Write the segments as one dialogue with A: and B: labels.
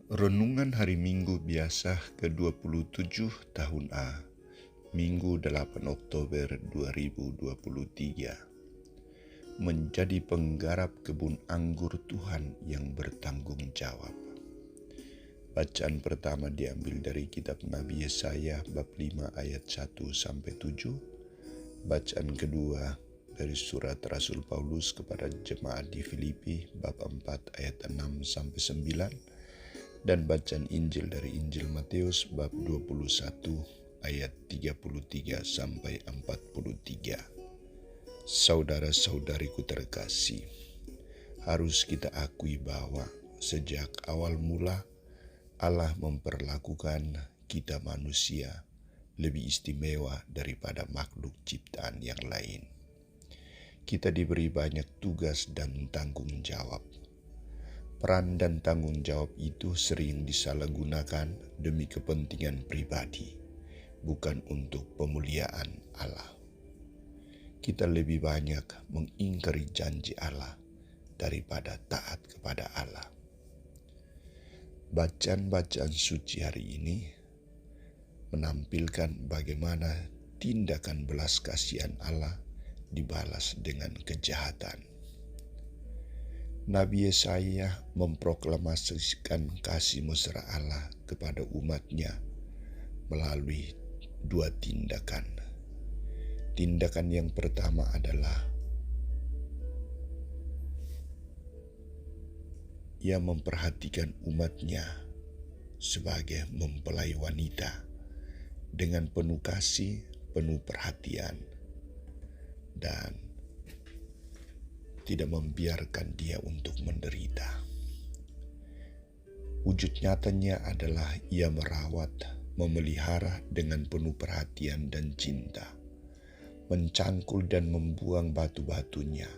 A: Renungan Hari Minggu Biasa ke-27 tahun A, Minggu 8 Oktober 2023. Menjadi penggarap kebun anggur Tuhan yang bertanggung jawab. Bacaan pertama diambil dari kitab Nabi Yesaya bab 5 ayat 1-7. Bacaan kedua dari surat Rasul Paulus kepada jemaat di Filipi bab 4 ayat 6-9. Dan bacaan Injil dari Injil Matius bab 21 ayat 33-43. Saudara-saudariku terkasih, harus kita akui bahwa sejak awal mula Allah memperlakukan kita manusia lebih istimewa daripada makhluk ciptaan yang lain. Kita diberi banyak tugas dan tanggung jawab. Peran dan tanggung jawab itu sering disalahgunakan demi kepentingan pribadi, bukan untuk pemuliaan Allah. Kita lebih banyak mengingkari janji Allah daripada taat kepada Allah. Bacaan-bacaan suci hari ini menampilkan bagaimana tindakan belas kasihan Allah dibalas dengan kejahatan. Nabi Yesaya memproklamasikan kasih mesra Allah kepada umatnya melalui dua tindakan. Tindakan yang pertama adalah ia memperhatikan umatnya sebagai mempelai wanita dengan penuh kasih, penuh perhatian, dan tidak membiarkan dia untuk menderita. Wujud nyatanya adalah ia merawat, memelihara dengan penuh perhatian dan cinta, mencangkul dan membuang batu-batunya,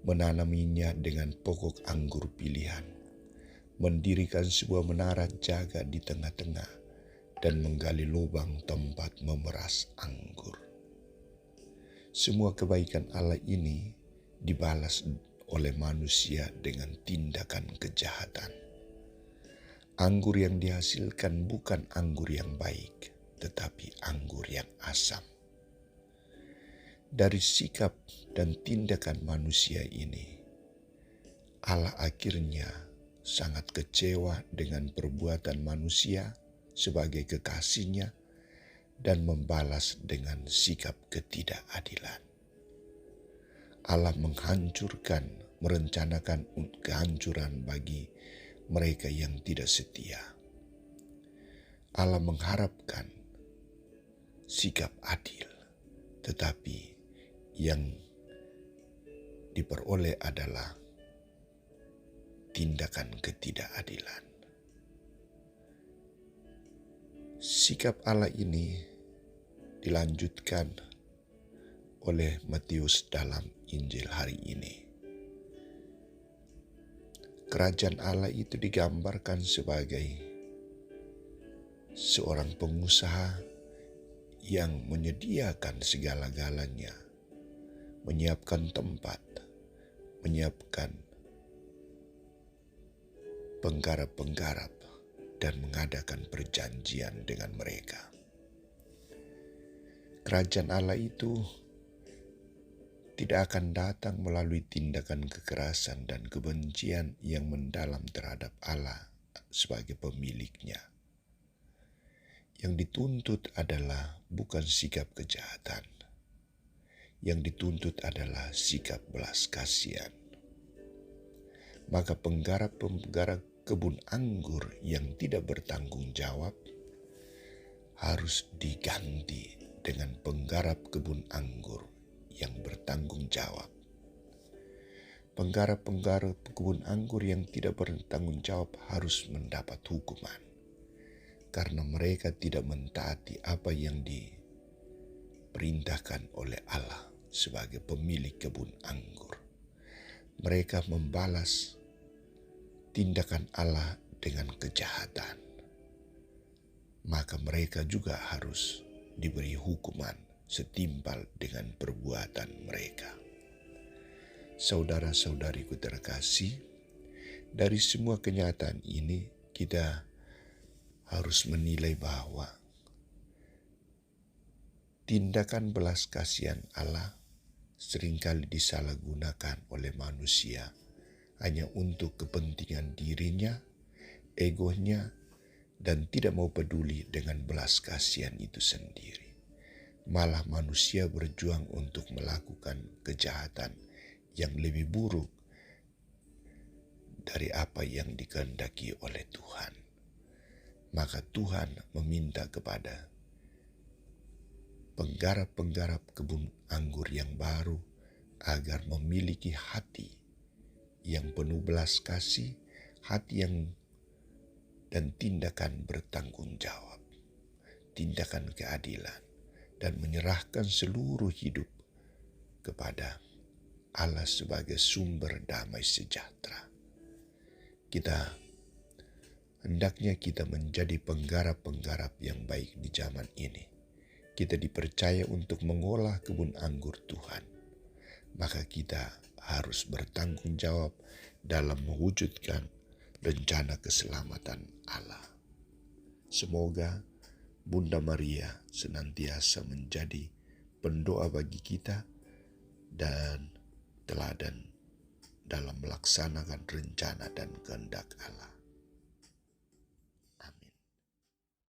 A: menanaminya dengan pokok anggur pilihan, mendirikan sebuah menara jaga di tengah-tengah, dan menggali lubang tempat memeras anggur. Semua kebaikan Allah ini dibalas oleh manusia dengan tindakan kejahatan. Anggur yang dihasilkan bukan anggur yang baik, tetapi anggur yang asam. Dari sikap dan tindakan manusia ini, Allah akhirnya sangat kecewa dengan perbuatan manusia sebagai kekasihnya dan membalas dengan sikap ketidakadilan. Allah menghancurkan, merencanakan kehancuran bagi mereka yang tidak setia. Allah mengharapkan sikap adil, tetapi yang diperoleh adalah tindakan ketidakadilan. Sikap Allah ini dilanjutkan oleh Matius dalam Injil hari ini. Kerajaan Allah itu digambarkan sebagai seorang pengusaha yang menyediakan segala-galanya, menyiapkan tempat, menyiapkan penggarap-penggarap, dan mengadakan perjanjian dengan mereka. Kerajaan Allah itu tidak akan datang melalui tindakan kekerasan dan kebencian yang mendalam terhadap Allah sebagai pemiliknya. Yang dituntut adalah bukan sikap kejahatan. Yang dituntut adalah sikap belas kasihan. Maka penggarap-penggarap kebun anggur yang tidak bertanggung jawab harus diganti dengan penggarap kebun anggur yang bertanggung jawab. Penggarap-penggarap kebun anggur yang tidak bertanggung jawab harus mendapat hukuman karena mereka tidak mentaati apa yang diperintahkan oleh Allah sebagai pemilik kebun anggur. Mereka membalas tindakan Allah dengan kejahatan. Maka mereka juga harus diberi hukuman setimpal dengan perbuatan mereka. Saudara-saudariku terkasih, dari semua kenyataan ini kita harus menilai bahwa tindakan belas kasihan Allah seringkali disalahgunakan oleh manusia hanya untuk kepentingan dirinya, egonya, dan tidak mau peduli dengan belas kasihan itu sendiri. Malah manusia berjuang untuk melakukan kejahatan yang lebih buruk dari apa yang dikehendaki oleh Tuhan. Maka Tuhan meminta kepada penggarap-penggarap kebun anggur yang baru agar memiliki hati yang penuh belas kasih, hati yang dan tindakan bertanggung jawab, tindakan keadilan, dan menyerahkan seluruh hidup kepada Allah sebagai sumber damai sejahtera. Hendaknya kita menjadi penggarap-penggarap yang baik di zaman ini. Kita dipercaya untuk mengolah kebun anggur Tuhan. Maka kita harus bertanggung jawab dalam mewujudkan rencana keselamatan Allah. Semoga Bunda Maria senantiasa menjadi pendoa bagi kita dan teladan dalam melaksanakan rencana dan kehendak Allah.